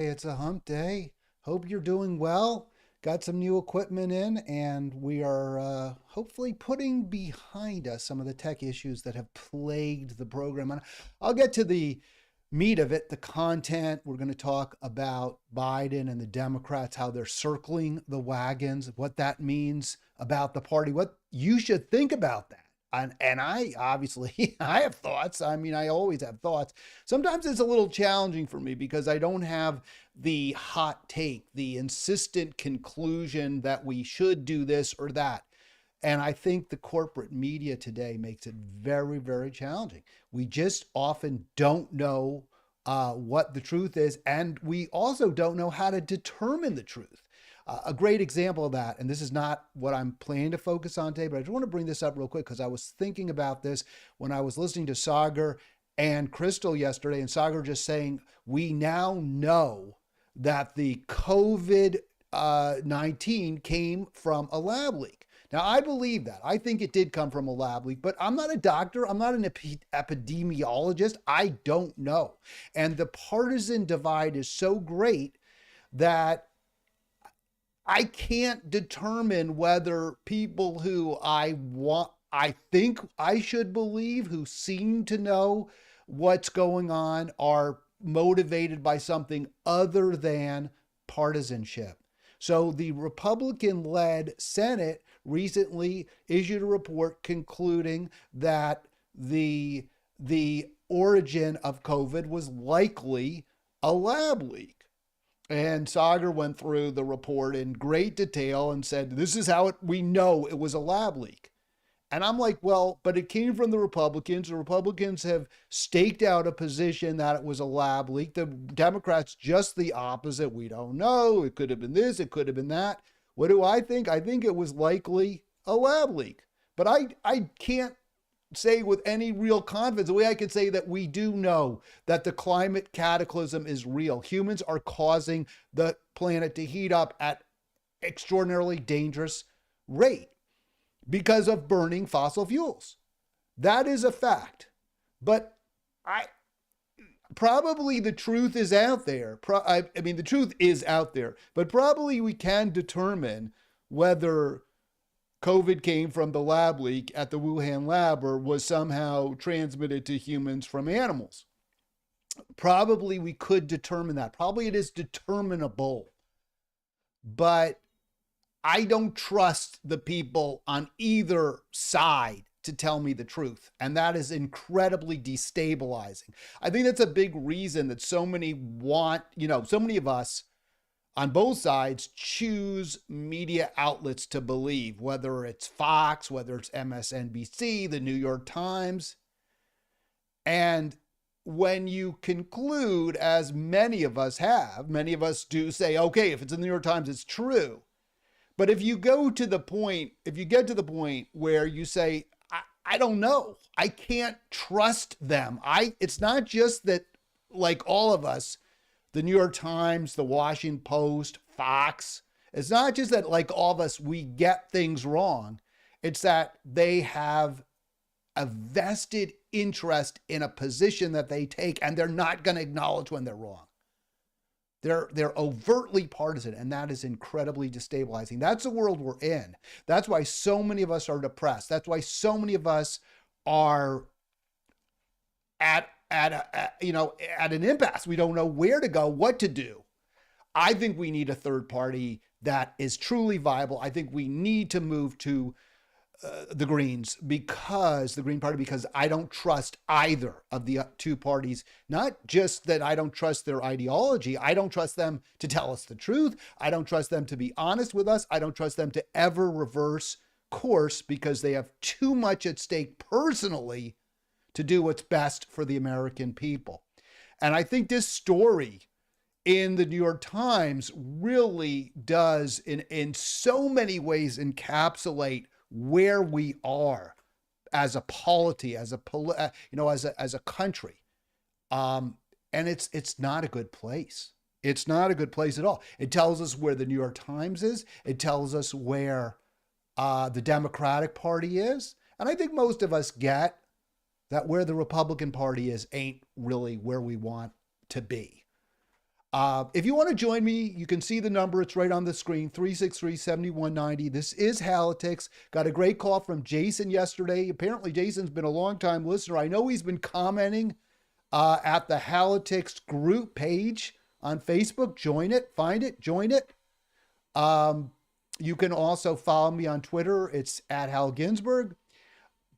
Hey, it's a hump day. Hope you're doing well. Got some new equipment in, and we are hopefully putting behind us some of the tech issues that have plagued the program. And I'll get to the meat of it, the content. We're going to talk about Biden and the Democrats, how they're circling the wagons, what that means about the party, what you should think about that. And I obviously I have thoughts. I mean, I always have thoughts. Sometimes it's a little challenging for me because I don't have the hot take, the insistent conclusion that we should do this or that. And I think the corporate media today makes it very, very challenging. We just often don't know what the truth is, and we also don't know how to determine the truth. A great example of that, and this is not what I'm planning to focus on today, but I just want to bring this up real quick because I was thinking about this when I was listening to Sagar and Crystal yesterday, and Sagar just saying, we now know that the COVID 19 came from a lab leak. Now, I believe that. I think it did come from a lab leak, but I'm not a doctor. I'm not an epidemiologist. I don't know. And the partisan divide is so great that I can't determine whether people who I think I should believe, who seem to know what's going on, are motivated by something other than partisanship. So the Republican led Senate recently issued a report concluding that the origin of COVID was likely a lab leak. And Sagar went through the report in great detail and said, this is how we know it was a lab leak. And I'm like, well, but it came from the Republicans. The Republicans have staked out a position that it was a lab leak. The Democrats, just the opposite. We don't know. It could have been this. It could have been that. What do I think? I think it was likely a lab leak. But I can't say with any real confidence, the way I can say that we do know that the climate cataclysm is real. Humans are causing the planet to heat up at extraordinarily dangerous rate because of burning fossil fuels. That is a fact. But I probably the truth is out there. I mean, the truth is out there, but probably we can determine whether COVID came from the lab leak at the Wuhan lab or was somehow transmitted to humans from animals. Probably we could determine that. Probably it is determinable. But I don't trust the people on either side to tell me the truth. And that is incredibly destabilizing. I think that's a big reason that so many so many of us on both sides choose media outlets to believe, whether it's Fox, whether it's MSNBC, the New York Times. And when you conclude, as many of us have, many of us do say, okay, if it's in the New York Times, it's true. But if you get to the point where you say, I don't know, I can't trust them. It's not just that, like all of us, the New York Times, the Washington Post, Fox, it's not just that, like all of us, we get things wrong. It's that they have a vested interest in a position that they take, and they're not going to acknowledge when they're wrong. They're overtly partisan, and that is incredibly destabilizing. That's the world we're in. That's why so many of us are depressed. That's why so many of us are at an impasse. We don't know where to go, what to do. I think we need a third party that is truly viable. I think we need to move to the Greens, because the Green Party, because I don't trust either of the two parties. Not just that I don't trust their ideology. I don't trust them to tell us the truth. I don't trust them to be honest with us. I don't trust them to ever reverse course, because they have too much at stake personally to do what's best for the American people. And I think this story in the New York Times really does in so many ways encapsulate where we are as a polity, as a country. And it's not a good place. It's not a good place at all. It tells us where the New York Times is. It tells us where the Democratic Party is. And I think most of us get that where the Republican Party is ain't really where we want to be. If you want to join me, you can see the number. It's right on the screen, 363-7190. This is Halitics. Got a great call from Jason yesterday. Apparently, Jason's been a long-time listener. I know he's been commenting at the Halitics group page on Facebook. Join it, find it, join it. You can also follow me on Twitter. It's at Hal Ginsberg.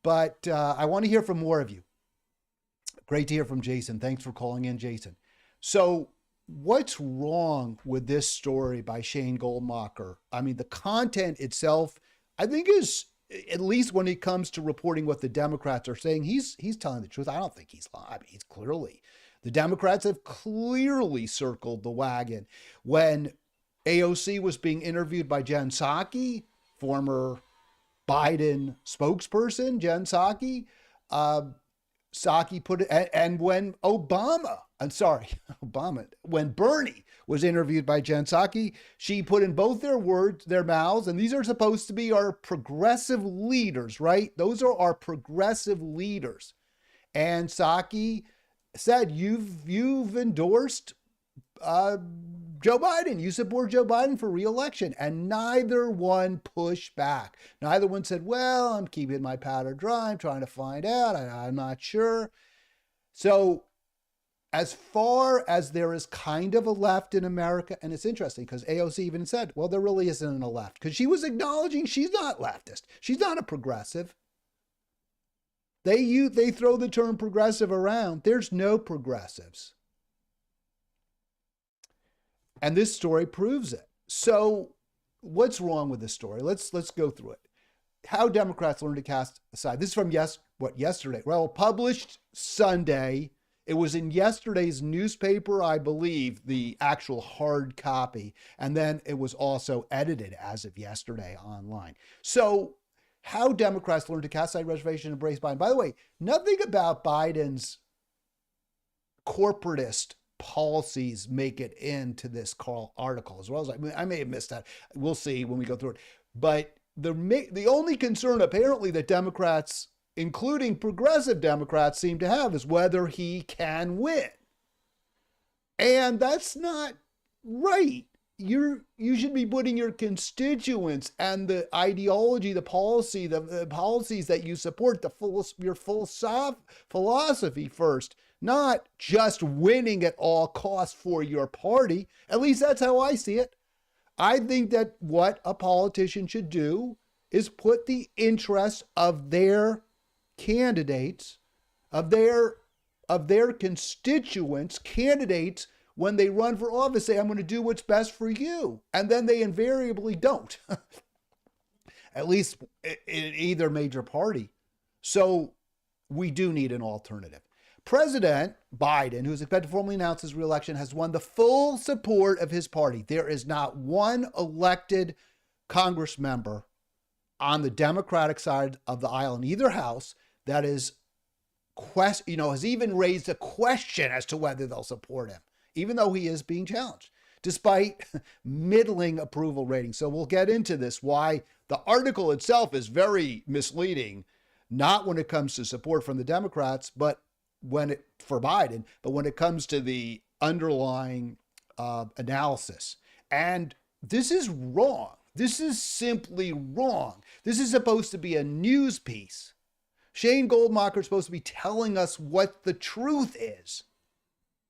But I want to hear from more of you. Great to hear from Jason. Thanks for calling in, Jason. So what's wrong with this story by Shane Goldmacher? I mean, the content itself, I think, is, at least when it comes to reporting what the Democrats are saying, he's telling the truth. I don't think he's lying. I mean, he's clearly, the Democrats have clearly circled the wagon. When AOC was being interviewed by Jen Psaki, former Biden spokesperson, Jen Psaki, Psaki put it, and when when Bernie was interviewed by Jen Psaki, she put in both their mouths, and these are supposed to be our progressive leaders, right? Those are our progressive leaders. And Psaki said, you've endorsed Joe Biden. You support Joe Biden for re-election. And neither one pushed back. Neither one said, well, I'm keeping my powder dry. I'm trying to find out. I'm not sure. So as far as there is kind of a left in America, and it's interesting because AOC even said, well, there really isn't a left, because she was acknowledging she's not leftist. She's not a progressive. They throw the term progressive around. There's no progressives. And this story proves it. So what's wrong with this story? Let's go through it. How Democrats learn to cast aside. This is from yesterday. Well, published Sunday. It was in yesterday's newspaper, I believe, the actual hard copy. And then it was also edited as of yesterday online. So how Democrats learn to cast aside reservation and embrace Biden. By the way, nothing about Biden's corporatist policies make it into this article, as well as I may have missed that. We'll see when we go through it. But the only concern apparently that Democrats, including progressive Democrats, seem to have is whether he can win. And that's not right. You should be putting your constituents and the ideology, the policies that you support, your full philosophy first, not just winning at all costs for your party. At least that's how I see it. I think that what a politician should do is put the interests of their candidates, of their constituents, candidates, when they run for office, say, I'm going to do what's best for you. And then they invariably don't, at least in either major party. So we do need an alternative. President Biden, who is expected to formally announce his reelection, has won the full support of his party. There is not one elected Congress member on the Democratic side of the aisle in either house that is, has even raised a question as to whether they'll support him, even though he is being challenged, despite middling approval ratings. So we'll get into this, why the article itself is very misleading, not when it comes to support from the Democrats, but for Biden, but when it comes to the underlying analysis. And this is wrong. This is simply wrong. This is supposed to be a news piece. Shane Goldmacher is supposed to be telling us what the truth is.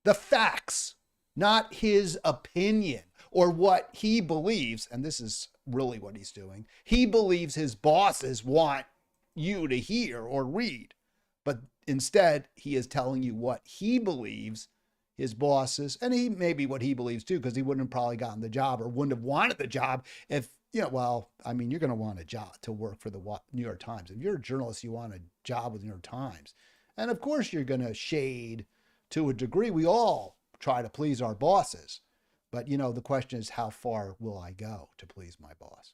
The facts, not his opinion or what he believes. And this is really what he's doing. He believes his bosses want you to hear or read. But instead, he is telling you what he believes his bosses, and maybe what he believes too, because he wouldn't have probably gotten the job or wouldn't have wanted the job if, you're going to want a job to work for the New York Times. If you're a journalist, you want a job with the New York Times. And of course, you're going to shade to a degree. We all try to please our bosses. But, the question is, how far will I go to please my boss?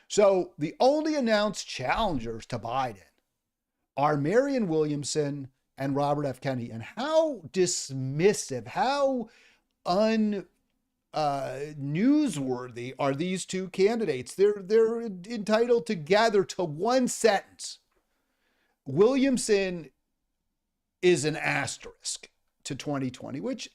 So the only announced challengers to Biden are Marianne Williamson and Robert F. Kennedy. And how dismissive, how newsworthy are these two candidates? They're entitled to gather to one sentence. Williamson is an asterisk to 2020, which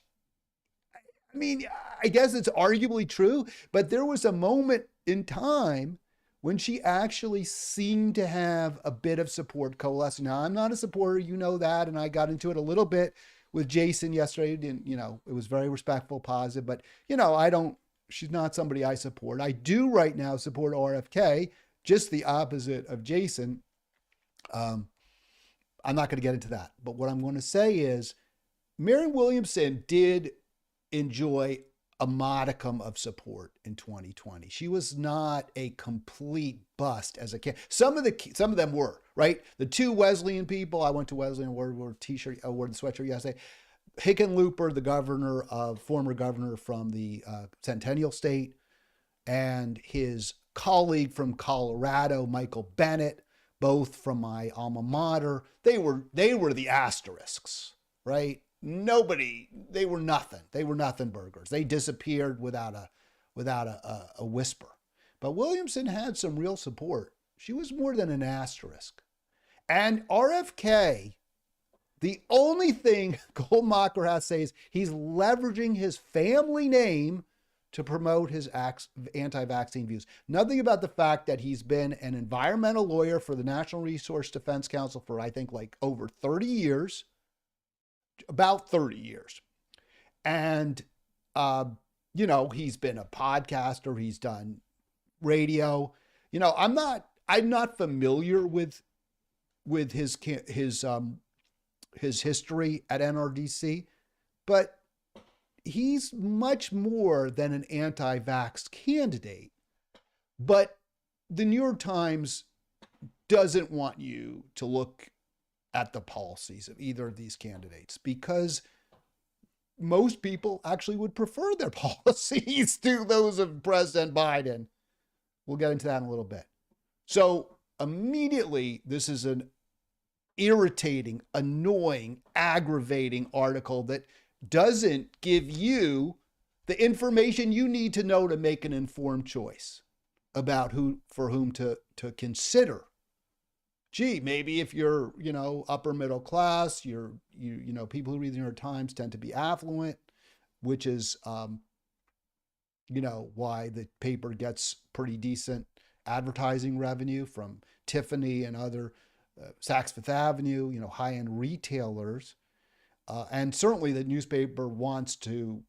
I mean, I guess it's arguably true, but there was a moment in time when she actually seemed to have a bit of support coalescing. Now, I'm not a supporter, you know that, and I got into it a little bit with Jason yesterday, and it was very respectful, positive, but I don't. She's not somebody I support. I do right now support RFK, just the opposite of Jason. Um, I'm not going to get into that, but what I'm going to say is Marianne Williamson did enjoy a modicum of support in 2020. She was not a complete bust as a kid. Some of them were, right? The two Wesleyan people, I went to Wesleyan, wore the sweatshirt yesterday. Hickenlooper, former governor from the Centennial State, and his colleague from Colorado, Michael Bennett, both from my alma mater. They were the asterisks, right? They were nothing. They were nothing burgers. They disappeared without a whisper. But Williamson had some real support. She was more than an asterisk. And RFK, the only thing Goldmacher has to say is he's leveraging his family name to promote his anti-vaccine views. Nothing about the fact that he's been an environmental lawyer for the National Resource Defense Council for, I think, like over 30 years. About 30 years. And, he's been a podcaster. He's done radio. I'm not familiar with his history at NRDC, but he's much more than an anti-vax candidate. But the New York Times doesn't want you to look at the policies of either of these candidates because most people actually would prefer their policies to those of President Biden. We'll get into that in a little bit. So immediately, this is an irritating, annoying, aggravating article that doesn't give you the information you need to know to make an informed choice about for whom to consider. Gee, maybe if you're, upper middle class, people who read the New York Times tend to be affluent, which is, why the paper gets pretty decent advertising revenue from Tiffany and other Saks Fifth Avenue, high-end retailers. And certainly the newspaper wants to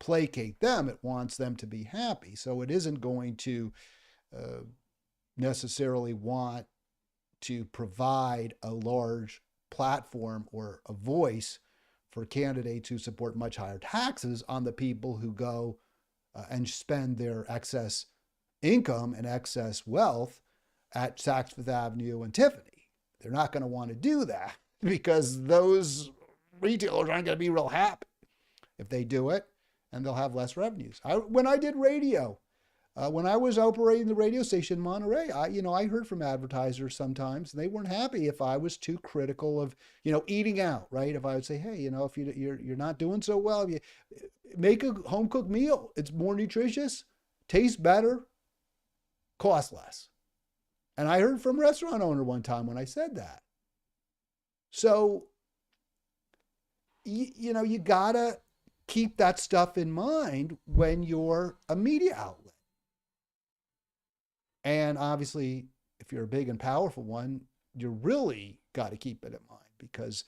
placate them. It wants them to be happy. So it isn't going to necessarily want to provide a large platform or a voice for candidates who support much higher taxes on the people who go and spend their excess income and excess wealth at Saks Fifth Avenue and Tiffany. They're not going to want to do that because those retailers aren't going to be real happy if they do it, and they'll have less revenues. When I did radio, when I was operating the radio station in Monterey, I heard from advertisers sometimes, and they weren't happy if I was too critical of, eating out, right? If I would say, hey, if you're not doing so well, you make a home cooked meal. It's more nutritious, tastes better, costs less. And I heard from a restaurant owner one time when I said that. So, you gotta keep that stuff in mind when you're a media outlet. And obviously, if you're a big and powerful one, you really got to keep it in mind because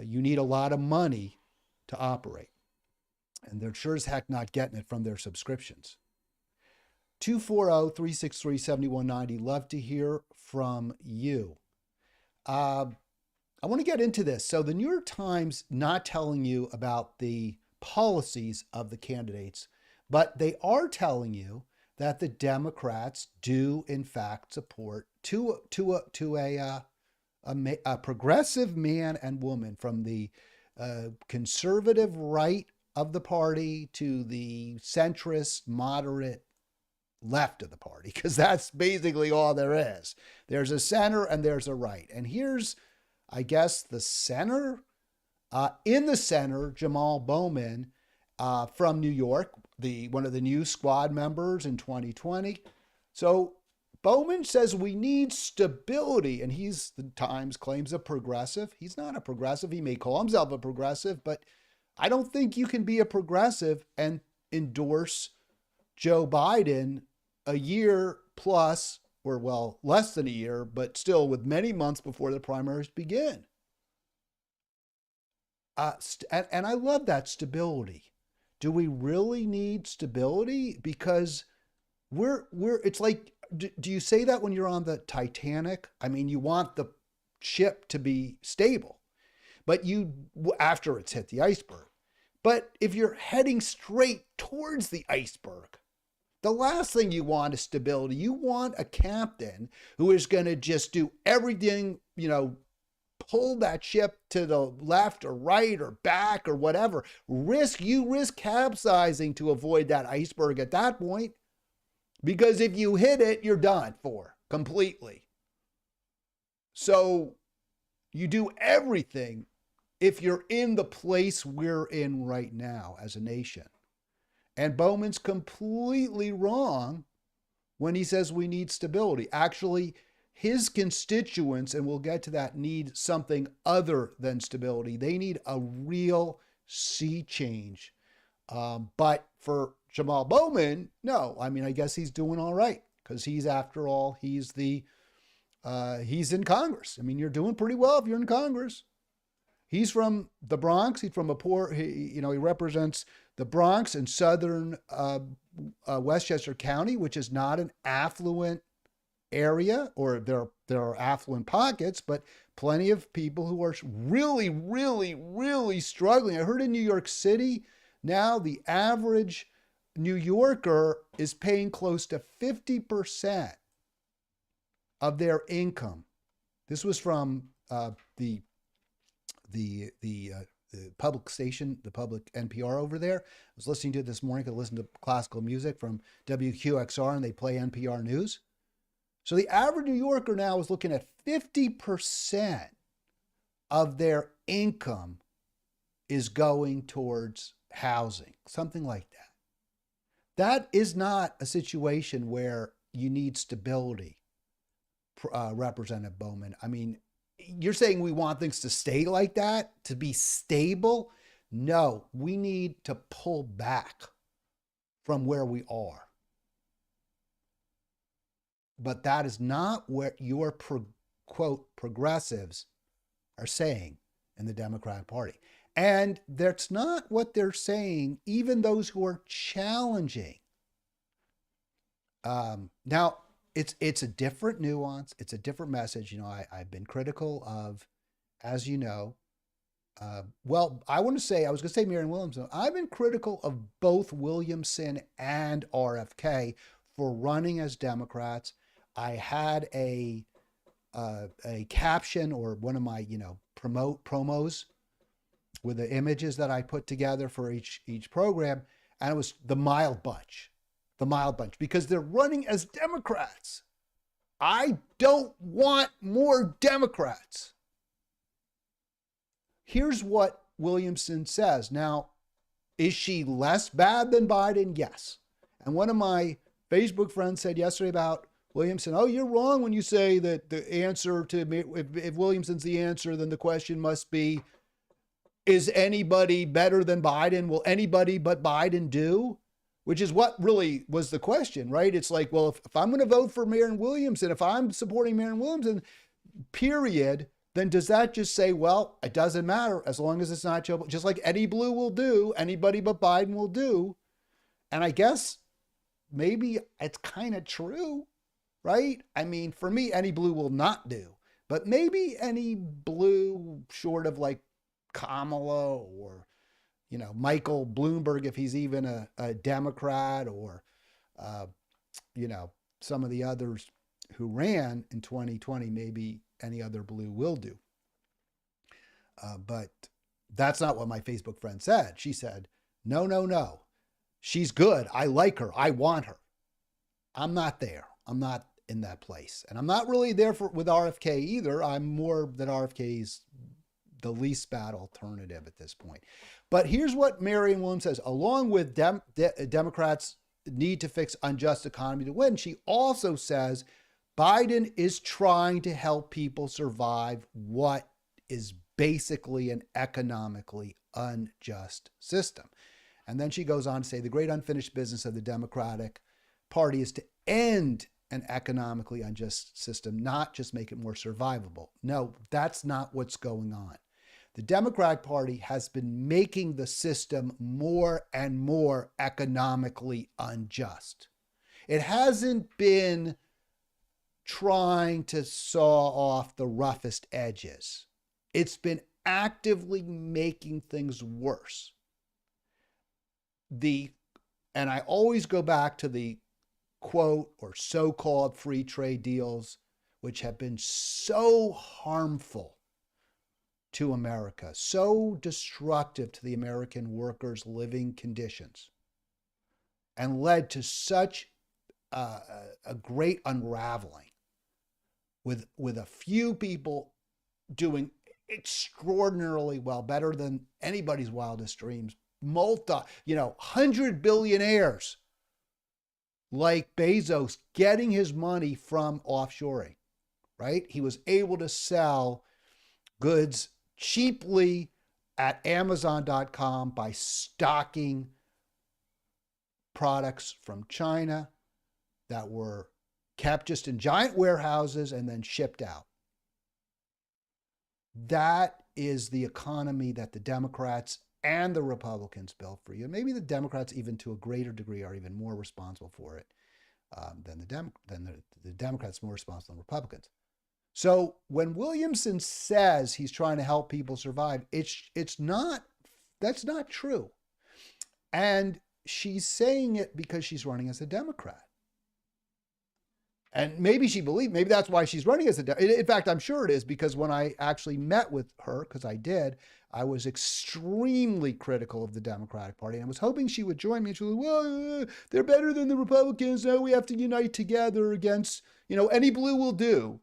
you need a lot of money to operate. And they're sure as heck not getting it from their subscriptions. 240-363-7190. Love to hear from you. I want to get into this. So the New York Times not telling you about the policies of the candidates, but they are telling you that the Democrats do, in fact, support to a progressive man and woman from the conservative right of the party to the centrist, moderate left of the party, because that's basically all there is. There's a center and there's a right. And here's, I guess, the center. In the center, Jamal Bowman from New York, one of the new squad members in 2020. So Bowman says we need stability, and the Times claims a progressive. He's not a progressive. He may call himself a progressive, but I don't think you can be a progressive and endorse Joe Biden a year plus, or well, less than a year, but still with many months before the primaries begin. And I love that stability. Do we really need stability? Because it's like, do you say that when you're on the Titanic? I mean, you want the ship to be stable, but after it's hit the iceberg. But if you're heading straight towards the iceberg, the last thing you want is stability. You want a captain who is going to just do everything, pull that ship to the left or right or back or whatever. You risk capsizing to avoid that iceberg at that point. Because if you hit it, you're done for completely. So you do everything if you're in the place we're in right now as a nation. And Bowman's completely wrong when he says we need stability. Actually, his constituents, and we'll get to that, need something other than stability. They need a real sea change. But for Jamal Bowman, no. I mean, I guess he's doing all right because after all, he's in Congress. I mean, you're doing pretty well if you're in Congress. He's from the Bronx. He's from he represents the Bronx and southern Westchester County, which is not an affluent area, or there are affluent pockets, but plenty of people who are really, really, really struggling. I heard in New York City, now the average New Yorker is paying close to 50% of their income. This was from the public station, the public NPR over there. I was listening to it this morning. I listened to classical music from WQXR, and they play NPR News. So the average New Yorker now is looking at 50% of their income is going towards housing, something like that. That is not a situation where you need stability, Representative Bowman. I mean, you're saying we want things to stay like that, to be stable? No, we need to pull back from where we are. But that is not what your, quote, progressives are saying in the Democratic Party. And that's not what they're saying, even those who are challenging. Now, it's a different nuance. It's a different message. I've been critical of, as you know, I was going to say Marianne Williamson. I've been critical of both Williamson and RFK for running as Democrats. I had a caption, or one of my, promos with the images that I put together for each program. And it was the mild bunch, because they're running as Democrats. I don't want more Democrats. Here's what Williamson says. Now, is she less bad than Biden? Yes. And one of my Facebook friends said yesterday about Williamson, oh, you're wrong when you say that the answer to, if Williamson's the answer, then the question must be, is anybody better than Biden? Will anybody but Biden do? Which is what really was the question, right? It's like, well, if I'm going to vote for Marianne Williamson, if I'm supporting Marianne Williamson, period, then does that just say, well, it doesn't matter as long as it's not Joe, just like Eddie Blue will do, anybody but Biden will do. And I guess maybe it's kind of true, right? I mean, for me, Eddie Blue will not do, but maybe any Blue short of like Kamala or, Michael Bloomberg, if he's even a Democrat, or, some of the others who ran in 2020, maybe any other Blue will do. But that's not what my Facebook friend said. She said, no. She's good. I like her. I want her. I'm not there. I'm not in that place. And I'm not really there with RFK either. I'm more that RFK's the least bad alternative at this point. But here's what Marianne Williams says. Along with Democrats need to fix unjust economy to win, she also says Biden is trying to help people survive what is basically an economically unjust system. And then she goes on to say the great unfinished business of the Democratic Party is to end an economically unjust system, not just make it more survivable. No, that's not what's going on. The Democratic Party has been making the system more and more economically unjust. It hasn't been trying to saw off the roughest edges. It's been actively making things worse. And I always go back to the quote or so-called free trade deals, which have been so harmful to America, so destructive to the American workers' living conditions, and led to such a great unraveling with a few people doing extraordinarily well, better than anybody's wildest dreams. 100 billionaires like Bezos getting his money from offshoring, right? He was able to sell goods cheaply at Amazon.com by stocking products from China that were kept just in giant warehouses and then shipped out. That is the economy that the Democrats and the Republicans built for you. And maybe the Democrats, even to a greater degree, are even more responsible for it than the Democrats more responsible than Republicans. So when Williamson says he's trying to help people survive, that's not true. And she's saying it because she's running as a Democrat. And maybe that's why she's running as a Democrat. In fact, I'm sure it is, because when I actually met with her, because I did, I was extremely critical of the Democratic Party. And I was hoping she would join me. And she was like, well, they're better than the Republicans. Now we have to unite together against, any blue will do,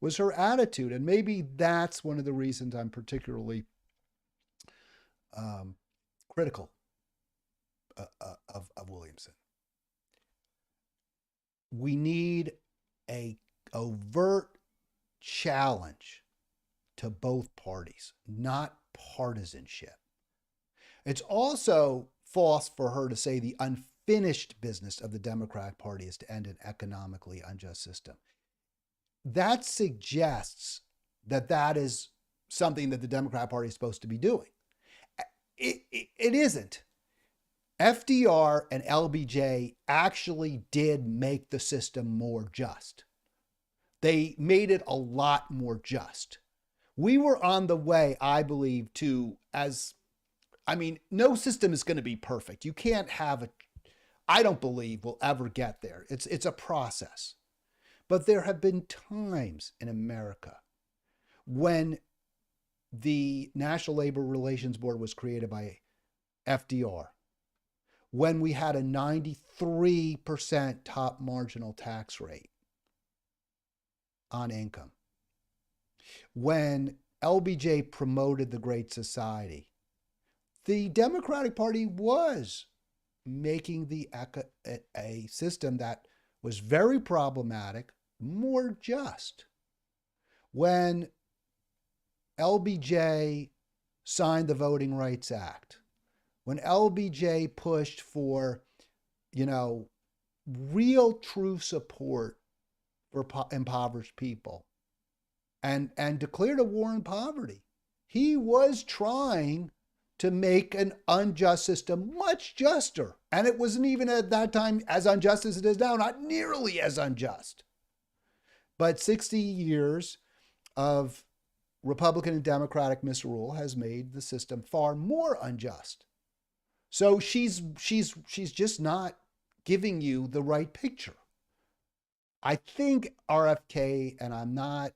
was her attitude. And maybe that's one of the reasons I'm particularly critical of Williamson. We need a overt challenge to both parties, not partisanship. It's also false for her to say the unfinished business of the Democratic Party is to end an economically unjust system. That suggests that is something that the Democratic Party is supposed to be doing. It isn't. FDR and LBJ actually did make the system more just. They made it a lot more just. We were on the way, I believe, no system is going to be perfect. You can't have I don't believe we'll ever get there. It's a process. But there have been times in America when the National Labor Relations Board was created by FDR, when we had a 93% top marginal tax rate on income, when LBJ promoted the Great Society, the Democratic Party was making a system that was very problematic more just. When LBJ signed the Voting Rights Act, when LBJ pushed for, real true support for impoverished people and declared a war on poverty, he was trying to make an unjust system much juster. And it wasn't even at that time as unjust as it is now, not nearly as unjust. But 60 years of Republican and Democratic misrule has made the system far more unjust. So she's just not giving you the right picture. I think RFK, and I'm not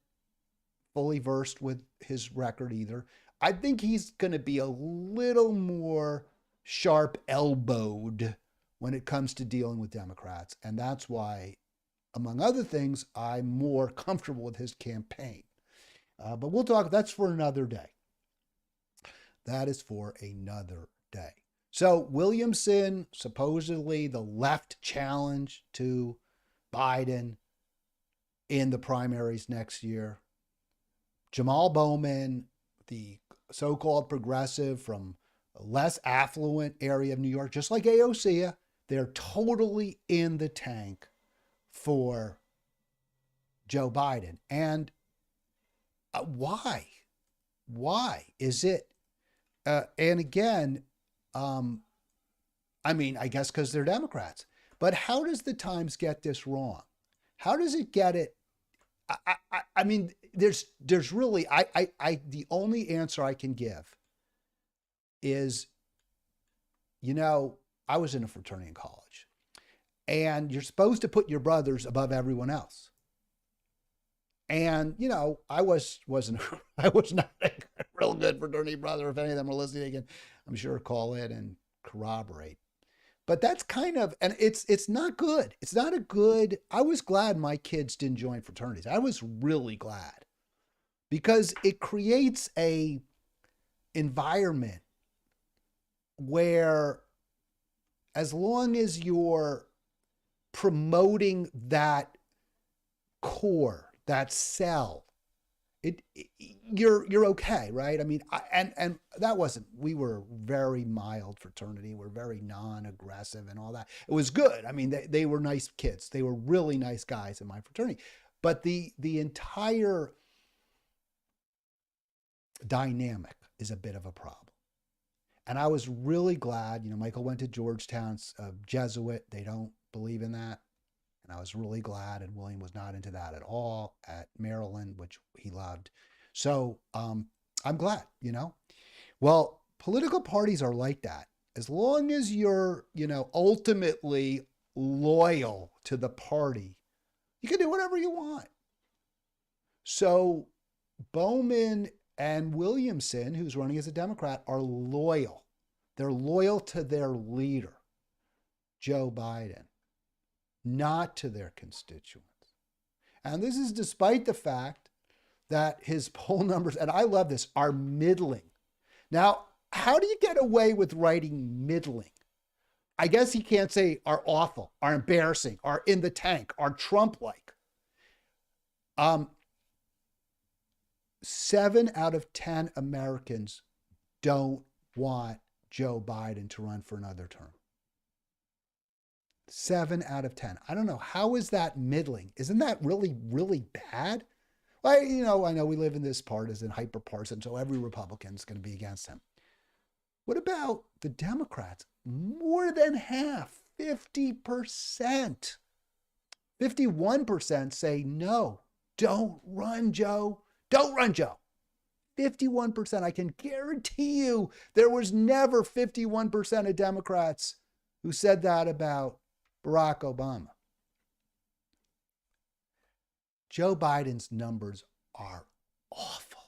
fully versed with his record either, I think he's going to be a little more sharp-elbowed when it comes to dealing with Democrats. And that's why, among other things, I'm more comfortable with his campaign. But we'll talk, that's for another day. That is for another day. So Williamson, supposedly the left challenge to Biden in the primaries next year. Jamal Bowman, the so-called progressive from less affluent area of New York, just like AOC, they're totally in the tank for Joe Biden. And why? Why is it? And again, um, I mean, I guess because they're Democrats. But how does the Times get this wrong? How does it get it? I mean, there's really, the only answer I can give is, I was in a fraternity in college, and you're supposed to put your brothers above everyone else. And wasn't I was not a real good fraternity brother. If any of them are listening, they can, I'm sure, call in and corroborate. But that's kind of, and it's not good. It's not a good. I was glad my kids didn't join fraternities. I was really glad, because it creates a environment where, as long as you're promoting that core, that cell, you're okay, right? I mean, and that wasn't. We were very mild fraternity. We're very non-aggressive and all that. It was good. I mean, they were nice kids. They were really nice guys in my fraternity. But the entire dynamic is a bit of a problem. And I was really glad. Michael went to Georgetown's Jesuit. They don't believe in that. And I was really glad, and William was not into that at all at Maryland, which he loved. So I'm glad, Well, political parties are like that. As long as you're, ultimately loyal to the party, you can do whatever you want. So Bowman and Williamson, who's running as a Democrat, are loyal. They're loyal to their leader, Joe Biden, not to their constituents. And this is despite the fact that his poll numbers, and I love this, are middling. Now, how do you get away with writing middling? I guess he can't say are awful, are embarrassing, are in the tank, are Trump-like. 7 out of 10 Americans don't want Joe Biden to run for another term. 7 out of 10. I don't know. How is that middling? Isn't that really, really bad? Well, I know we live in this partisan, hyper-partisan, so every Republican is going to be against him. What about the Democrats? More than half, 50%. 51% say no, don't run, Joe. Don't run, Joe. 51%. I can guarantee you there was never 51% of Democrats who said that about Barack Obama. Joe Biden's numbers are awful.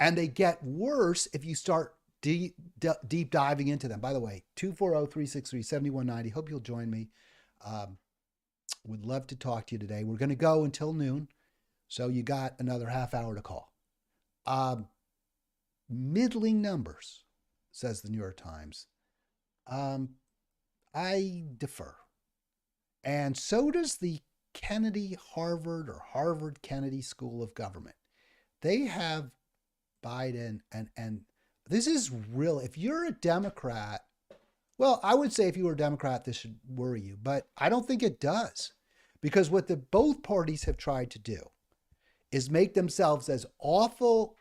And they get worse if you start deep diving into them. By the way, 240-363-7190. Hope you'll join me. Would love to talk to you today. We're going to go until noon, so you got another half hour to call. Middling numbers, says the New York Times. I defer. And so does the Harvard Kennedy School of Government. They have Biden, and this is real. If you're a Democrat, well, I would say if you were a Democrat, this should worry you, but I don't think it does. Because what both parties have tried to do is make themselves as awful.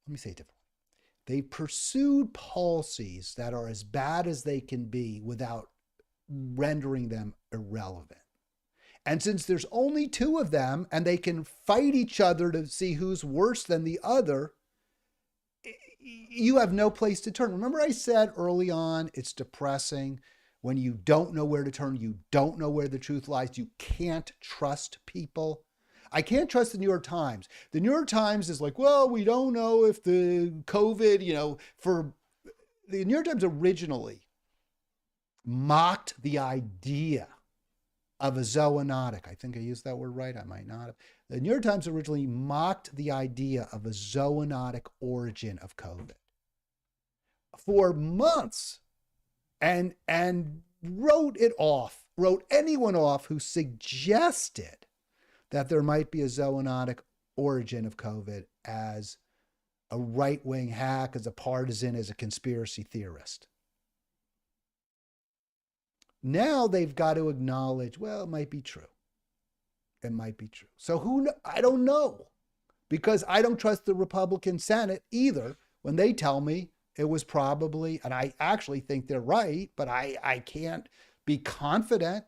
Let me say it differently. They pursued policies that are as bad as they can be without rendering them irrelevant. And since there's only 2 of them and they can fight each other to see who's worse than the other, you have no place to turn. Remember I said early on, it's depressing when you don't know where to turn. You don't know where the truth lies. You can't trust people. I can't trust the New York Times. The New York Times is like, well, we don't know if the COVID, the New York Times originally mocked the idea of a zoonotic. I think I used that word right. I might not have. The New York Times originally mocked the idea of a zoonotic origin of COVID for months and wrote anyone off who suggested that there might be a zoonotic origin of COVID as a right-wing hack, as a partisan, as a conspiracy theorist. Now they've got to acknowledge, well, it might be true. It might be true. So I don't know, because I don't trust the Republican Senate either when they tell me it was probably, and I actually think they're right, but I can't be confident.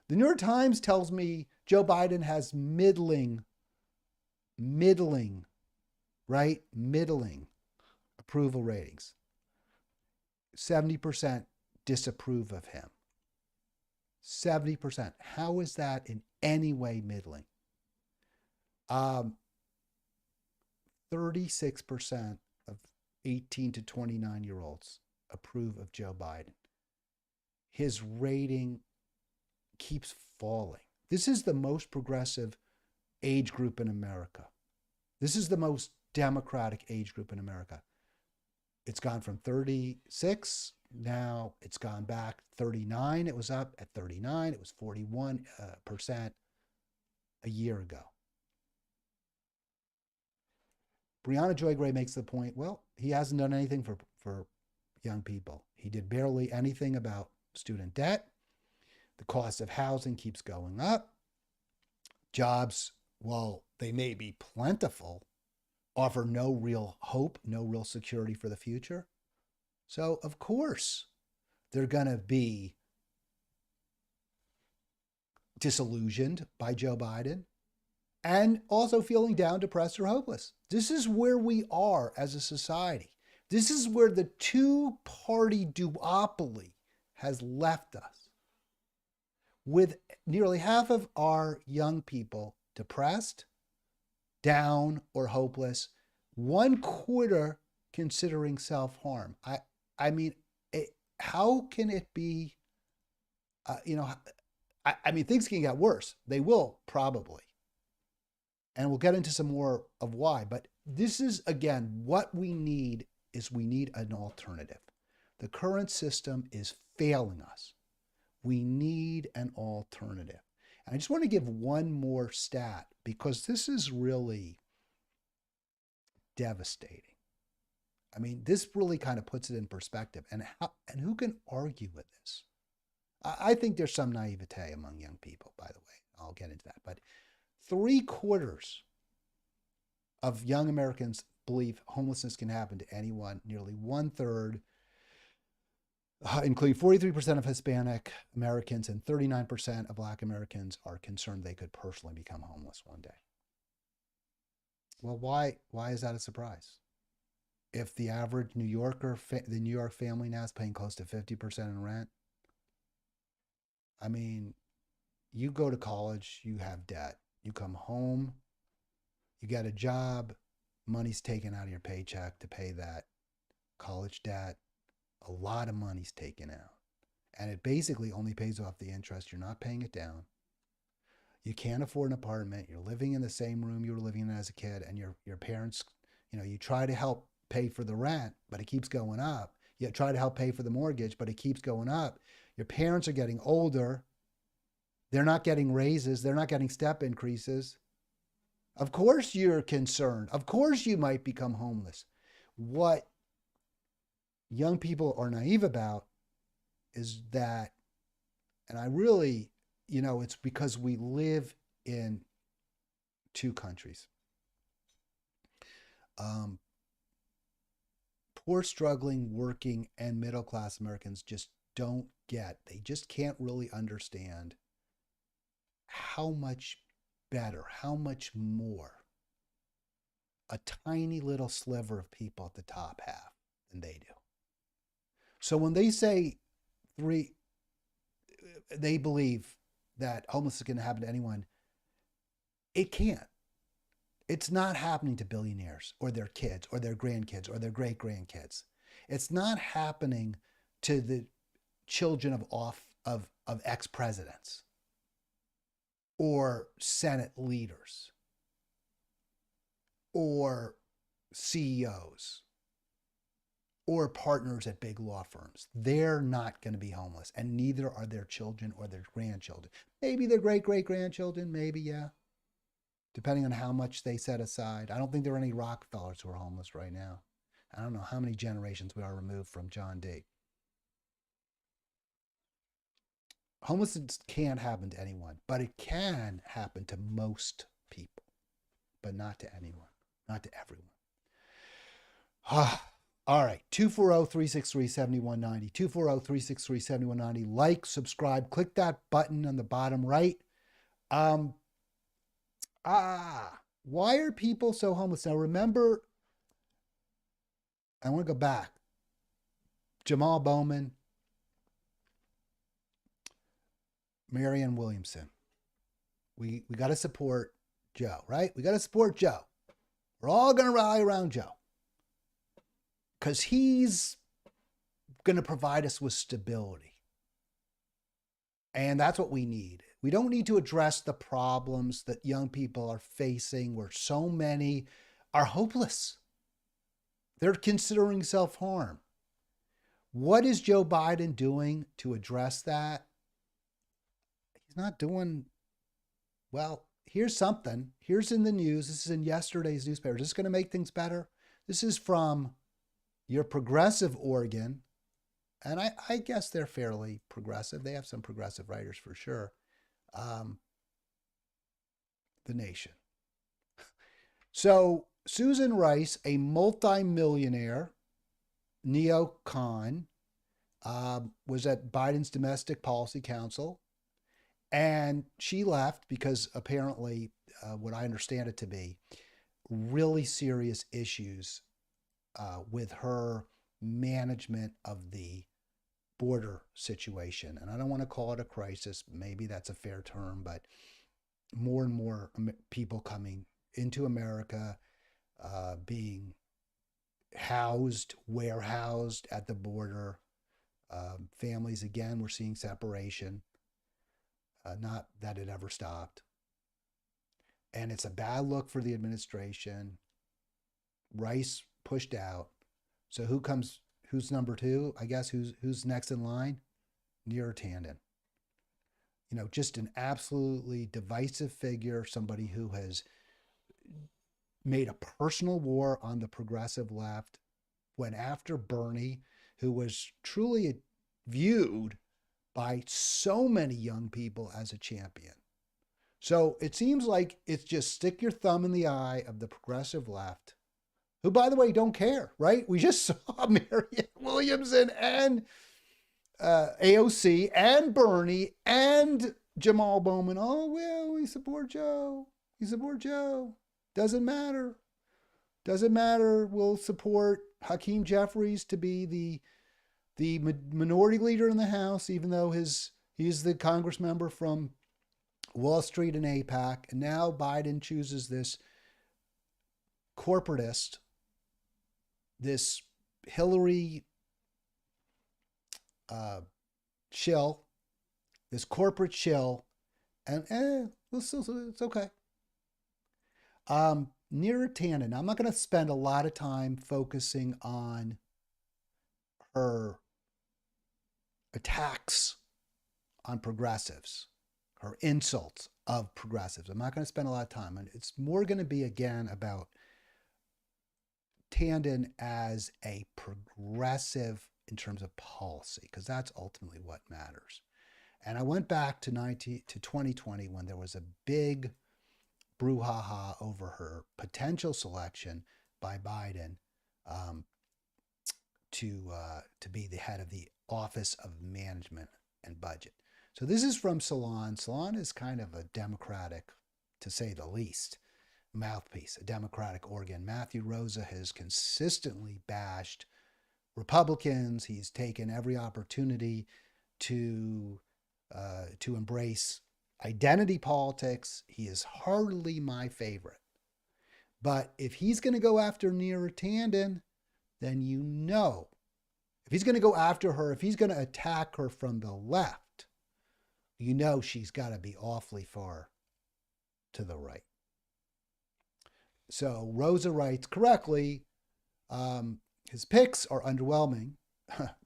The New York Times tells me Joe Biden has middling, right? Middling approval ratings. 70% disapprove of him. 70%. How is that in any way middling? 36% of 18 to 29-year-olds approve of Joe Biden. His rating keeps falling. This is the most progressive age group in America. This is the most democratic age group in America. It's gone from 36, now it's gone back 39. It was up at 39. It was 41% a year ago. Brianna Joy Gray makes the point, well, he hasn't done anything for young people. He did barely anything about student debt. The cost of housing keeps going up. Jobs, while they may be plentiful, offer no real hope, no real security for the future. So, of course, they're going to be disillusioned by Joe Biden and also feeling down, depressed, or hopeless. This is where we are as a society. This is where the two-party duopoly has left us, with nearly half of our young people depressed, down, or hopeless, 1/4 considering self-harm. I mean, how can it be, I mean, things can get worse. They will, probably. And we'll get into some more of why. But this is, again, what we need is we need an alternative. The current system is failing us. We need an alternative. And I just want to give one more stat, because this is really devastating. I mean, this really kind of puts it in perspective. And who can argue with this? I think there's some naivete among young people, by the way. I'll get into that. But 3/4 of young Americans believe homelessness can happen to anyone. Nearly 1/3, including 43% of Hispanic Americans and 39% of Black Americans, are concerned they could personally become homeless one day. Well, why is that a surprise? If the average New Yorker, the New York family now is paying close to 50% in rent, I mean, you go to college, you have debt. You come home, you get a job, money's taken out of your paycheck to pay that college debt. A lot of money's taken out. And it basically only pays off the interest. You're not paying it down. You can't afford an apartment. You're living in the same room you were living in as a kid, and your parents, you try to help pay for the rent, but it keeps going up. You try to help pay for the mortgage, but it keeps going up. Your parents are getting older. They're not getting raises. They're not getting step increases. Of course you're concerned. Of course you might become homeless. What young people are naive about is that, and I really, it's because we live in two countries. Poor, struggling, working, and middle-class Americans just they just can't really understand how much better, how much more a tiny little sliver of people at the top have than they do. So when they say they believe that homelessness is going to happen to anyone, it can't. It's not happening to billionaires or their kids or their grandkids or their great-grandkids. It's not happening to the children of ex-presidents or Senate leaders or CEOs or partners at big law firms. They're not going to be homeless, and neither are their children or their grandchildren. Maybe their great-great-grandchildren, maybe, yeah. depending on how much they set aside. I don't think there are any Rockefellers who are homeless right now. I don't know how many generations we are removed from John D. Homelessness can't happen to anyone, but it can happen to most people, but not to anyone, not to everyone. All right, 240-363-7190, 240-363-7190. Like, subscribe, click that button on the bottom right. Why are people so homeless? Now, remember, I want to go back. Jamal Bowman, Marianne Williamson. We got to support Joe, right? We got to support Joe. We're all going to rally around Joe because he's going to provide us with stability. And that's what we need. We don't need to address the problems that young people are facing where so many are hopeless. They're considering self-harm. What is Joe Biden doing to address that? He's not doing, well, here's something. Here's in the news. This is in yesterday's newspaper. Is this going to make things better? This is from your progressive organ. And I guess they're fairly progressive. They have some progressive writers for sure. The Nation. So Susan Rice, a multimillionaire neocon, was at Biden's Domestic Policy Council. And she left because apparently, what I understand it to be, really serious issues with her management of the border situation. And I don't want to call it a crisis. Maybe that's a fair term, but more and more people coming into America, being housed, warehoused at the border. Families, again, we're seeing separation. Not that it ever stopped. And it's a bad look for the administration. Rice pushed out. So who's number two? I guess who's next in line? Neera Tanden. You know, just an absolutely divisive figure, somebody who has made a personal war on the progressive left, went after Bernie, who was truly viewed by so many young people as a champion. So it seems like it's just stick your thumb in the eye of the progressive left, who, by the way, don't care, right? We just saw Marianne Williamson and AOC and Bernie and Jamal Bowman. Oh, well, we support Joe. We support Joe. Doesn't matter. Doesn't matter. We'll support Hakeem Jeffries to be the minority leader in the House, even though he's the Congress member from Wall Street and AIPAC. And now Biden chooses this corporatist, this Hillary shill, this corporate shill, and it's okay. Neera Tanden, I'm not going to spend a lot of time focusing on her attacks on progressives, her insults of progressives. I'm not going to spend a lot of time. And it's more going to be, again, about Tanden as a progressive in terms of policy, because that's ultimately what matters. And I went back to 2020 when there was a big brouhaha over her potential selection by Biden to be the head of the Office of Management and Budget. So this is from Salon. Salon is kind of a Democratic, to say the least, mouthpiece, a Democratic organ. Matthew Rosa has consistently bashed Republicans. He's taken every opportunity to embrace identity politics. He is hardly my favorite. But if he's going to go after Neera Tanden, then you know, if he's going to go after her, if he's going to attack her from the left, you know she's got to be awfully far to the right. So Rosa writes correctly, his picks are underwhelming,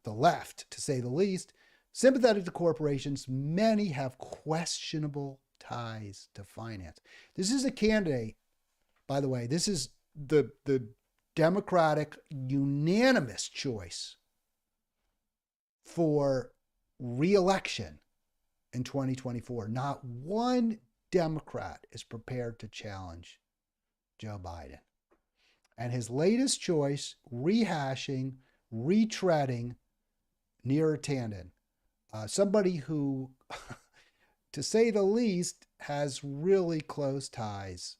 the left, to say the least. Sympathetic to corporations, many have questionable ties to finance. This is a candidate, by the way, this is the Democratic unanimous choice for re-election in 2024. Not one Democrat is prepared to challenge Joe Biden. And his latest choice, rehashing, retreading Neera Tanden, somebody who, to say the least, has really close ties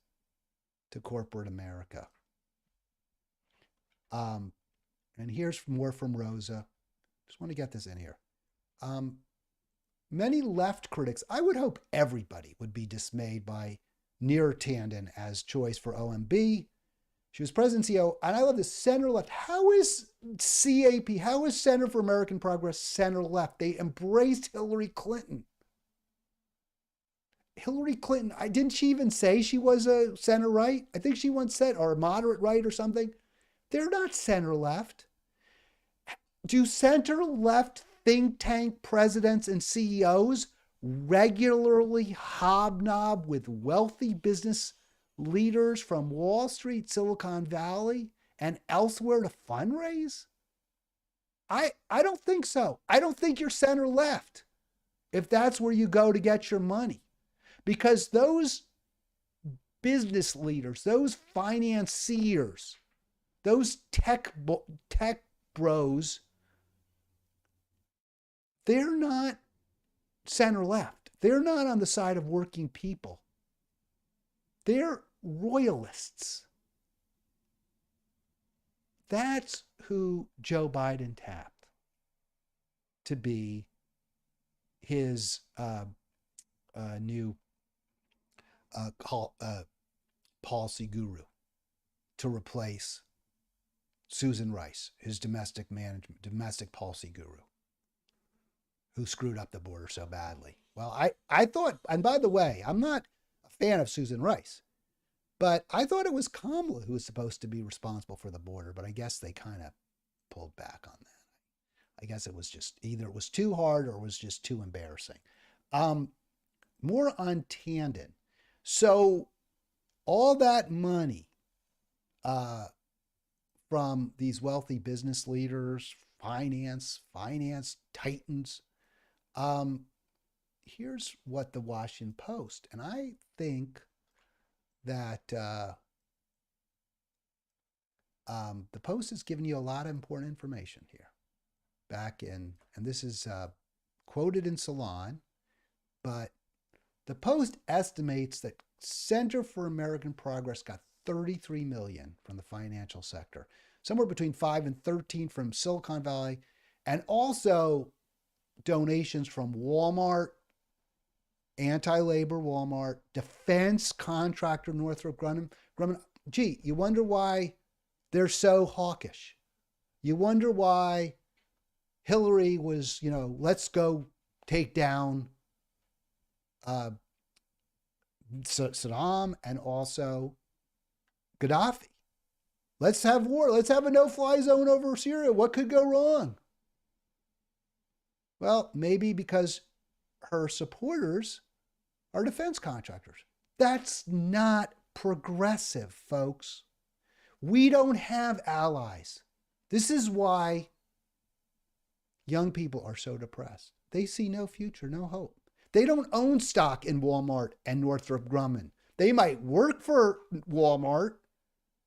to corporate America. And here's more from Rosa. Just want to get this in here. Many left critics, I would hope everybody would be dismayed by Neera Tanden as choice for OMB. She was president and CEO, and I love this center left. How is CAP, how is Center for American Progress center left? They embraced Hillary Clinton. Hillary Clinton, didn't she even say she was a center right? I think she once said, or a moderate right or something. They're not center left. Do center left think tank presidents and CEOs regularly hobnob with wealthy business leaders from Wall Street, Silicon Valley, and elsewhere to fundraise? I don't think so. I don't think you're center left if that's where you go to get your money. Because those business leaders, those financiers, those tech bros, they're not center left. They're not on the side of working people. They're royalists. That's who Joe Biden tapped to be his new policy guru to replace Susan Rice, his domestic policy guru, who screwed up the border so badly. Well, I thought, and by the way, I'm not a fan of Susan Rice, but I thought it was Kamala who was supposed to be responsible for the border, but I guess they kind of pulled back on that. I guess it was just either it was too hard or it was just too embarrassing. More on Tanden. So all that money from these wealthy business leaders, finance titans. Here's what the Washington Post, and I think that the Post has given you a lot of important information here. Back in, and this is quoted in Salon, but the Post estimates that Center for American Progress got $33 million from the financial sector, somewhere between 5 and 13 from Silicon Valley, and also donations from Walmart, anti-labor Walmart, defense contractor Northrop Grumman. Gee, you wonder why they're so hawkish. You wonder why Hillary was, let's go take down Saddam and also Gaddafi. Let's have war. Let's have a no-fly zone over Syria. What could go wrong? Well, maybe because her supporters are defense contractors. That's not progressive, folks. We don't have allies. This is why young people are so depressed. They see no future, no hope. They don't own stock in Walmart and Northrop Grumman. They might work for Walmart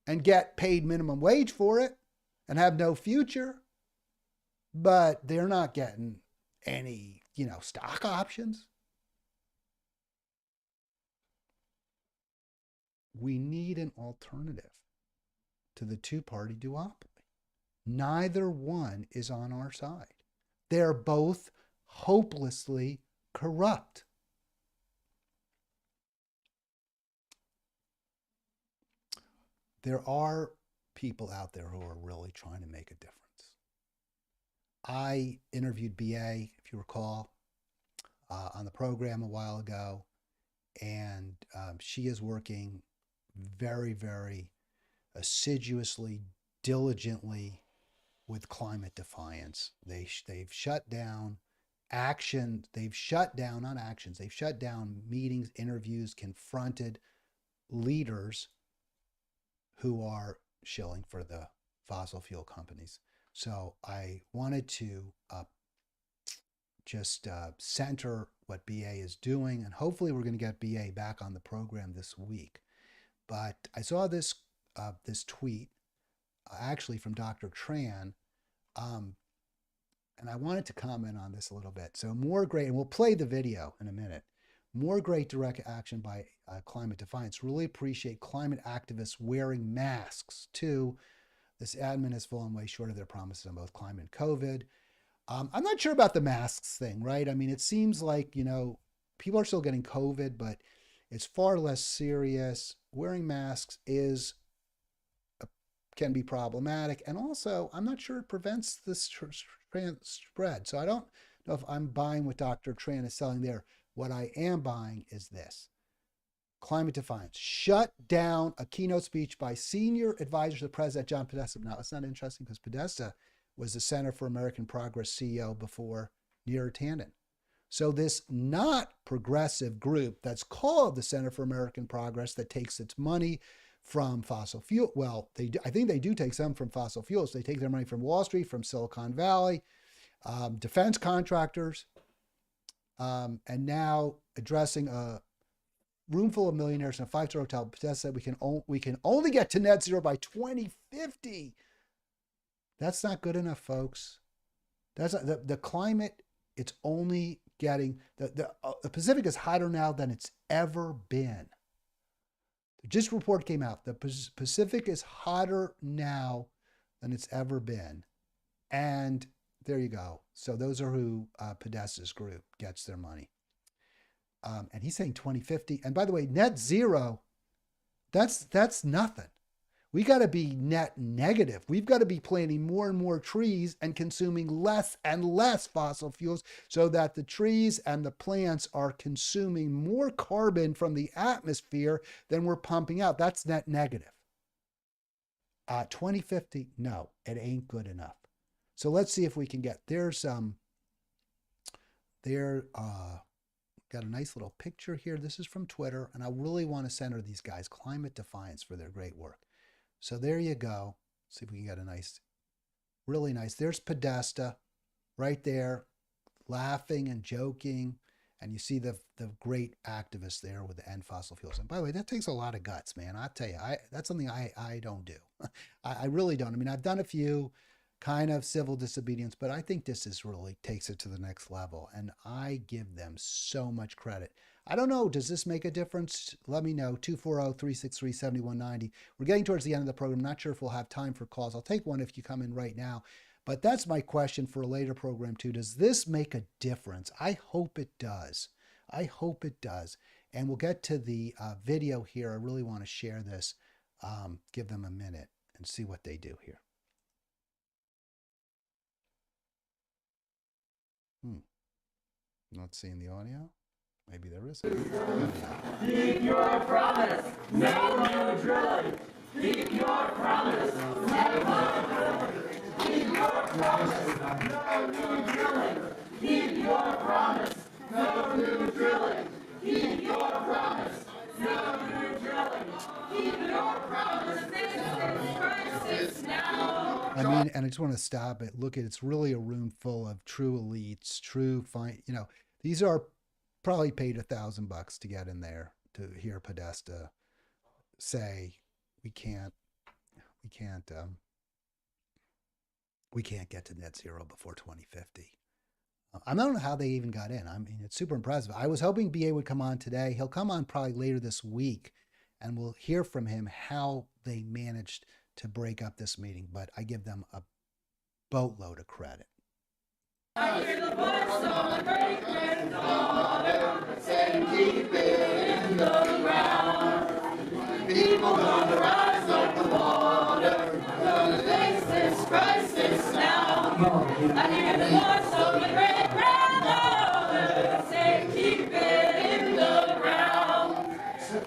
and get paid minimum wage for it and have no future, but they're not getting any, stock options. We need an alternative to the two-party duopoly. Neither one is on our side. They're both hopelessly corrupt. There are people out there who are really trying to make a difference. I interviewed BA, if you recall, on the program a while ago, and she is working very, very assiduously, diligently with climate defiance. They've shut down action. They've shut down, not actions, they've shut down meetings, interviews, confronted leaders who are shilling for the fossil fuel companies. So I wanted to just center what BA is doing, and hopefully we're going to get BA back on the program this week. But I saw this tweet actually from Dr. Tran, and I wanted to comment on this a little bit. So more great, and we'll play the video in a minute. More great direct action by Climate Defiance. Really appreciate climate activists wearing masks too. This admin has fallen way short of their promises on both climate and COVID. I'm not sure about the masks thing, right? I mean, it seems like, people are still getting COVID, but it's far less serious. Wearing masks can be problematic. And also, I'm not sure it prevents this spread. So I don't know if I'm buying what Dr. Tran is selling there. What I am buying is this. Climate Defiance. Shut down a keynote speech by senior advisor to the president, John Podesta. Now, it's not interesting because Podesta was the Center for American Progress CEO before Neera Tanden. So this not progressive group that's called the Center for American Progress, that takes its money from fossil fuel. Well, I think they do take some from fossil fuels. They take their money from Wall Street, from Silicon Valley, defense contractors, and now addressing a room full of millionaires in a five-star hotel. Podesta said we can only get to net zero by 2050. That's not good enough, folks. That's not, the climate. It's only getting the Pacific is hotter now than it's ever been. Just report came out. The Pacific is hotter now than it's ever been, and there you go. So those are who Podesta's group gets their money. And he's saying 2050. And by the way, net zero, that's nothing. We got to be net negative. We've got to be planting more and more trees and consuming less and less fossil fuels so that the trees and the plants are consuming more carbon from the atmosphere than we're pumping out. That's net negative. 2050, no, it ain't good enough. So let's see if we can get, got a nice little picture here. This is from Twitter, and I really want to center these guys, Climate Defiance, for their great work. So there you go. See if we can get a nice, really nice. There's Podesta right there, laughing and joking. And you see the great activists there with the end fossil fuels. And by the way, that takes a lot of guts, man. I'll tell you, that's something I don't do. I really don't. I mean, I've done a few kind of civil disobedience, but I think this is really takes it to the next level. And I give them so much credit. I don't know, does this make a difference? Let me know, 240-363-7190. We're getting towards the end of the program. Not sure if we'll have time for calls. I'll take one if you come in right now. But that's my question for a later program too. Does this make a difference? I hope it does. I hope it does. And we'll get to the video here. I really want to share this. Give them a minute and see what they do here. Not seeing the audio? Maybe there is. Keep your promise, no more drilling. Keep your promise, no more drilling. Keep your promise, no new drilling. Keep your promise, no new drilling. Keep your promise, no new drilling. Keep your promise, this is crisis now. I mean, and I just want to stop it. Look at it's really a room full of true elites, true fine. These are probably paid $1,000 to get in there to hear Podesta say we can't get to net zero before 2050. I don't know how they even got in. I mean, it's super impressive. I was hoping BA would come on today. He'll come on probably later this week, and we'll hear from him how they managed to break up this meeting. But I give them a boatload of credit. I hear the voice of the great daughter saying, keep it in the ground. People gonna rise like the water, gonna face this crisis now. I hear the voice of the great grandmother saying, keep it in the ground.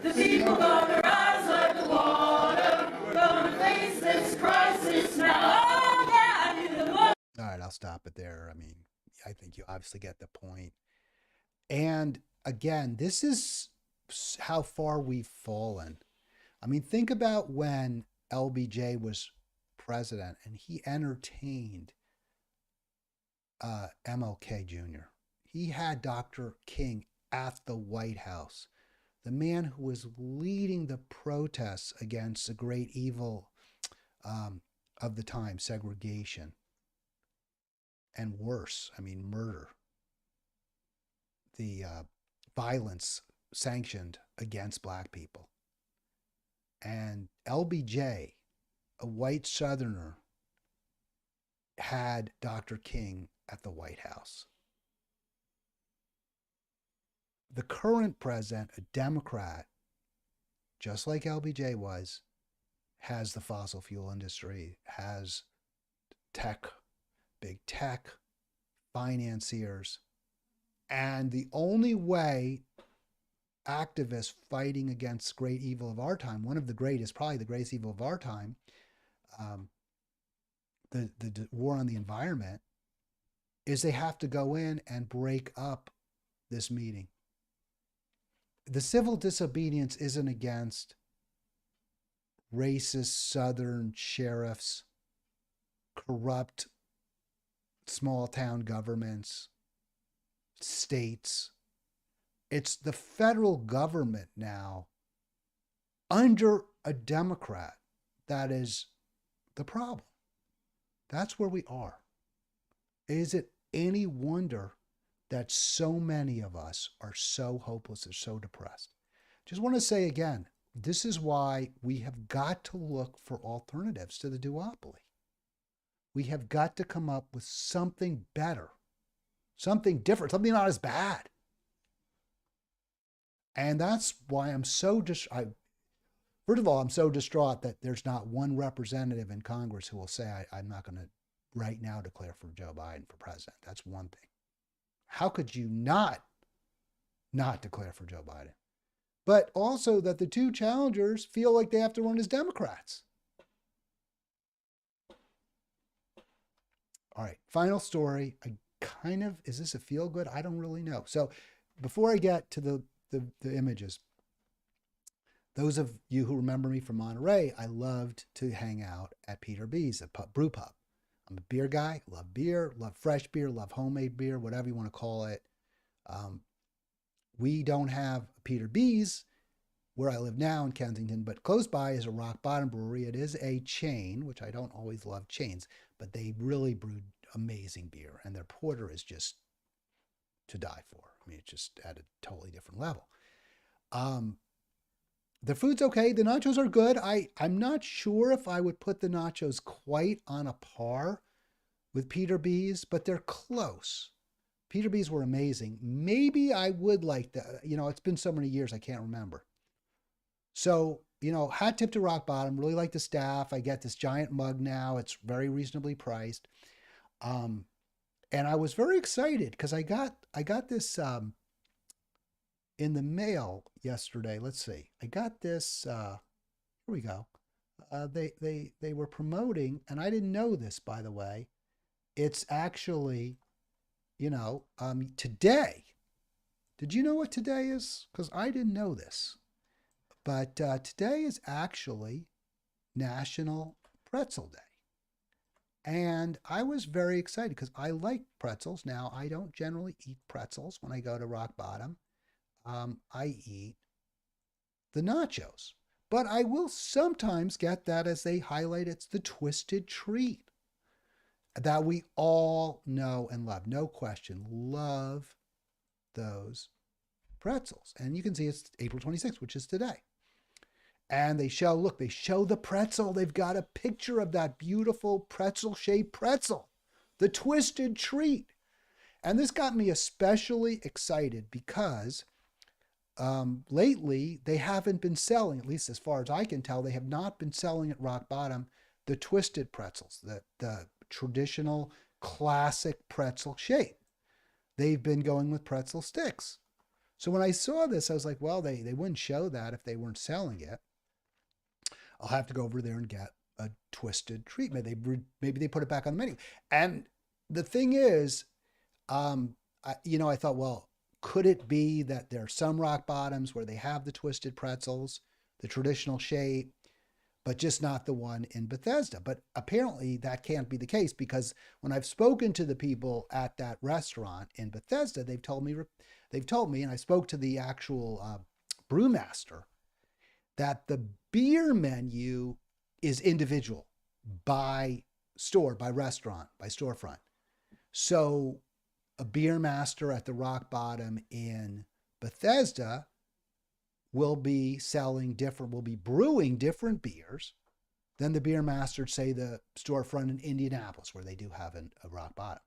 The people gonna rise like the water, gonna face this crisis now. Oh, yeah, I hear the voice. All right, I'll stop it there. I mean, I think you obviously get the point. And again, this is how far we've fallen. I mean, think about when LBJ was president and he entertained MLK Jr. He had Dr. King at the White House, the man who was leading the protests against the great evil of the time, segregation, and worse, I mean, murder, the violence sanctioned against black people. And LBJ, a white Southerner, had Dr. King at the White House. The current president, a Democrat, just like LBJ was, has the fossil fuel industry, has tech, big tech, financiers. And the only way activists fighting against great evil of our time, one of the greatest, probably the greatest evil of our time, um, the war on the environment, is they have to go in and break up this meeting. The civil disobedience isn't against racist Southern sheriffs, corrupt small town governments, states. It's the federal government now under a Democrat that is the problem. That's where we are. Is it any wonder that so many of us are so hopeless and so depressed? Just want to say again, this is why we have got to look for alternatives to the duopoly. We have got to come up with something better, something different, something not as bad. And that's why I'm so first of all, I'm so distraught that there's not one representative in Congress who will say, I'm not going to right now declare for Joe Biden for president. That's one thing. How could you not declare for Joe Biden? But also that the two challengers feel like they have to run as Democrats. All right, final story. Is this a feel good? I don't really know. So before I get to the images, those of you who remember me from Monterey, I loved to hang out at Peter B's, a brew pub. I'm a beer guy, love beer, love fresh beer, love homemade beer, whatever you want to call it. We don't have Peter B's where I live now in Kensington, but close by is a Rock Bottom Brewery. It is a chain, which I don't always love chains, but they really brewed amazing beer, and their porter is just to die for. I mean, it's just at a totally different level. The food's okay. The nachos are good. I'm not sure if I would put the nachos quite on a par with Peter B's, but they're close. Peter B's were amazing. Maybe I would like that. It's been so many years, I can't remember. So, hat tip to Rock Bottom. Really like the staff. I get this giant mug now. It's very reasonably priced. And I was very excited because I got this in the mail yesterday. Let's see. I got this. Here we go. They were promoting, and I didn't know this, by the way. It's actually, today. Did you know what today is? Because I didn't know this. But today is actually National Pretzel Day. And I was very excited because I like pretzels. Now, I don't generally eat pretzels when I go to Rock Bottom. I eat the nachos. But I will sometimes get that, as they highlight, it's the twisted treat that we all know and love. No question. Love those pretzels. And you can see it's April 26th, which is today. And they show the pretzel. They've got a picture of that beautiful pretzel-shaped pretzel, the twisted treat. And this got me especially excited because lately they haven't been selling, at least as far as I can tell, they have not been selling at Rock Bottom the twisted pretzels, the traditional classic pretzel shape. They've been going with pretzel sticks. So when I saw this, I was like, well, they wouldn't show that if they weren't selling it. I'll have to go over there and get a twisted treat. Maybe they put it back on the menu. And the thing is, Um, I thought, well, could it be that there are some rock bottoms where they have the twisted pretzels, the traditional shape, but just not the one in Bethesda? But apparently that can't be the case, because when I've spoken to the people at that restaurant in Bethesda, they've told me, and I spoke to the actual brewmaster, that the beer menu is individual by store, by restaurant, by storefront. So a beer master at the Rock Bottom in Bethesda will be brewing different beers than the beer master, say, the storefront in Indianapolis, where they do have a Rock Bottom.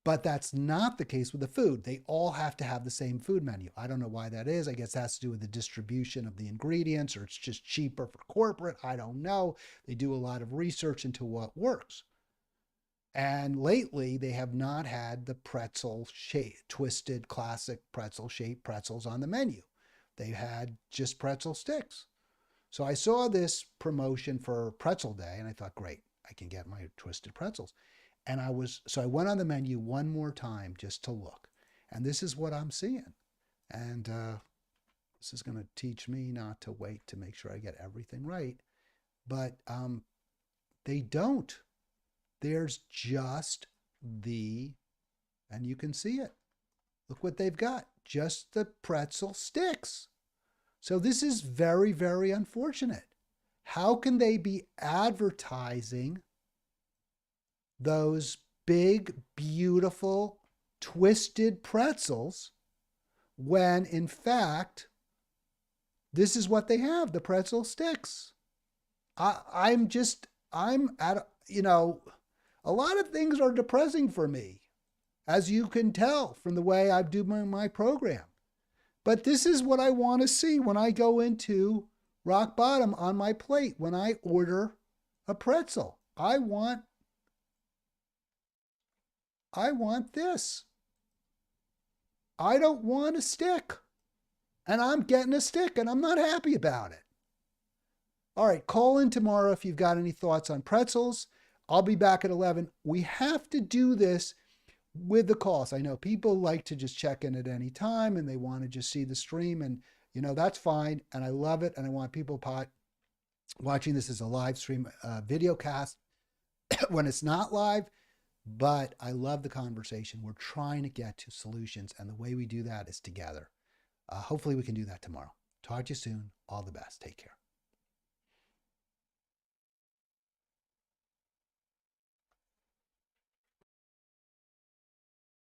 But that's not the case with the food. They all have to have the same food menu. I don't know why that is. I guess it has to do with the distribution of the ingredients, or it's just cheaper for corporate. I don't know. They do a lot of research into what works. And lately, they have not had the pretzel shape, twisted classic pretzel shaped pretzels on the menu. They've had just pretzel sticks. So I saw this promotion for Pretzel Day, and I thought, great, I can get my twisted pretzels. So I went on the menu one more time just to look, and this is what I'm seeing. And this is going to teach me not to wait to make sure I get everything right. But they don't. There's just and you can see it. Look what they've got, just the pretzel sticks. So this is very, very unfortunate. How can they be advertising those big, beautiful, twisted pretzels when in fact this is what they have, the pretzel sticks? I'm at, a lot of things are depressing for me, as you can tell from the way I do my program. But this is what I want to see when I go into Rock Bottom on my plate, when I order a pretzel. I want this. I don't want a stick. And I'm getting a stick, and I'm not happy about it. All right, call in tomorrow if you've got any thoughts on pretzels. I'll be back at 11. We have to do this with the calls. I know people like to just check in at any time, and they want to just see the stream, and that's fine, and I love it, and I want people watching this as a live stream video cast when it's not live. But I love the conversation. We're trying to get to solutions, and the way we do that is together. Hopefully we can do that tomorrow. Talk to you soon. All the best. Take care.